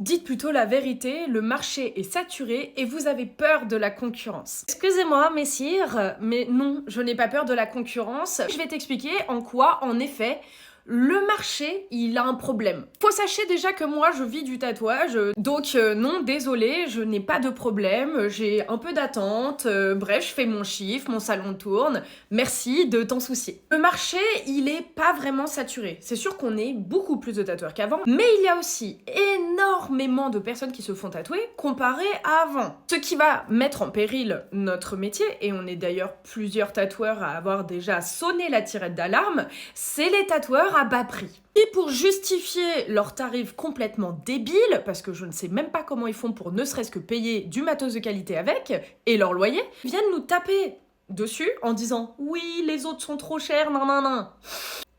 Dites plutôt la vérité, le marché est saturé et vous avez peur de la concurrence. Excusez-moi, messire, mais non, je n'ai pas peur de la concurrence. Je vais t'expliquer en quoi, en effet, le marché, il a un problème. Faut sachez déjà que moi, je vis du tatouage, donc non, désolé, je n'ai pas de problème, j'ai un peu d'attente, bref, je fais mon chiffre, mon salon tourne, merci de t'en soucier. Le marché, il est pas vraiment saturé. C'est sûr qu'on est beaucoup plus de tatoueurs qu'avant, mais il y a aussi énormément de personnes qui se font tatouer comparé à avant. Ce qui va mettre en péril notre métier, et on est d'ailleurs plusieurs tatoueurs à avoir déjà sonné la tirette d'alarme, c'est les tatoueurs à bas prix. Et pour justifier leurs tarifs complètement débiles, parce que je ne sais même pas comment ils font pour ne serait-ce que payer du matos de qualité avec, et leur loyer, viennent nous taper dessus en disant « Oui, les autres sont trop chers, nan nan nan ».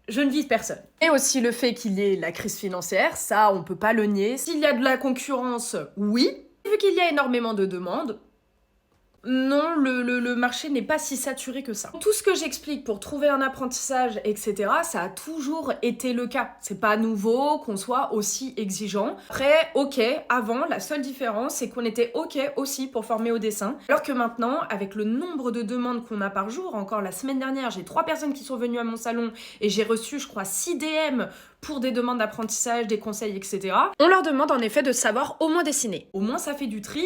Je ne vise personne. Et aussi le fait qu'il y ait la crise financière, ça on peut pas le nier. S'il y a de la concurrence, oui. Vu qu'il y a énormément de demandes, non, le marché n'est pas si saturé que ça. Tout ce que j'explique pour trouver un apprentissage, etc., ça a toujours été le cas. C'est pas nouveau qu'on soit aussi exigeant. Après, ok, avant, la seule différence, c'est qu'on était ok aussi pour former au dessin. Alors que maintenant, avec le nombre de demandes qu'on a par jour, encore la semaine dernière, j'ai 3 personnes qui sont venues à mon salon et j'ai reçu, je crois, 6 DM pour des demandes d'apprentissage, des conseils, etc. On leur demande en effet de savoir au moins dessiner. Au moins, ça fait du tri.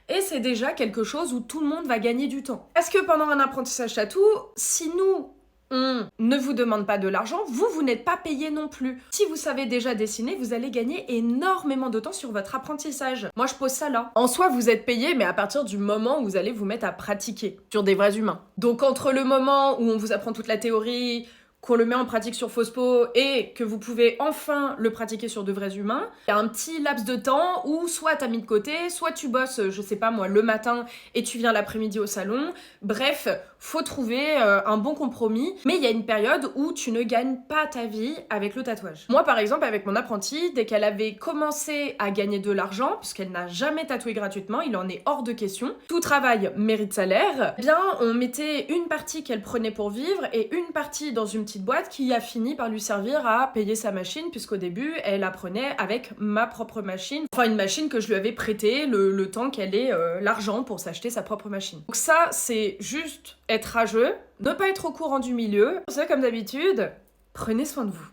Et c'est déjà quelque chose où tout le monde va gagner du temps. Parce que pendant un apprentissage tatou, si nous, on ne vous demande pas de l'argent, vous n'êtes pas payé non plus. Si vous savez déjà dessiner, vous allez gagner énormément de temps sur votre apprentissage. Moi, je pose ça là. En soi, vous êtes payé, mais à partir du moment où vous allez vous mettre à pratiquer sur des vrais humains. Donc, entre le moment où on vous apprend toute la théorie, qu'on le met en pratique sur Fospo et que vous pouvez enfin le pratiquer sur de vrais humains, il y a un petit laps de temps où soit t'as mis de côté, soit tu bosses, je sais pas moi, le matin et tu viens l'après-midi au salon. Bref, faut trouver un bon compromis, mais il y a une période où tu ne gagnes pas ta vie avec le tatouage. Moi par exemple, avec mon apprentie, dès qu'elle avait commencé à gagner de l'argent, puisqu'elle n'a jamais tatoué gratuitement, il en est hors de question, tout travail mérite salaire, eh bien on mettait une partie qu'elle prenait pour vivre et une partie dans une petite boîte qui a fini par lui servir à payer sa machine, puisqu'au début elle apprenait avec ma propre machine, enfin une machine que je lui avais prêtée le temps qu'elle ait l'argent pour s'acheter sa propre machine. Donc ça c'est juste être rageux, ne pas être au courant du milieu. C'est comme d'habitude, prenez soin de vous.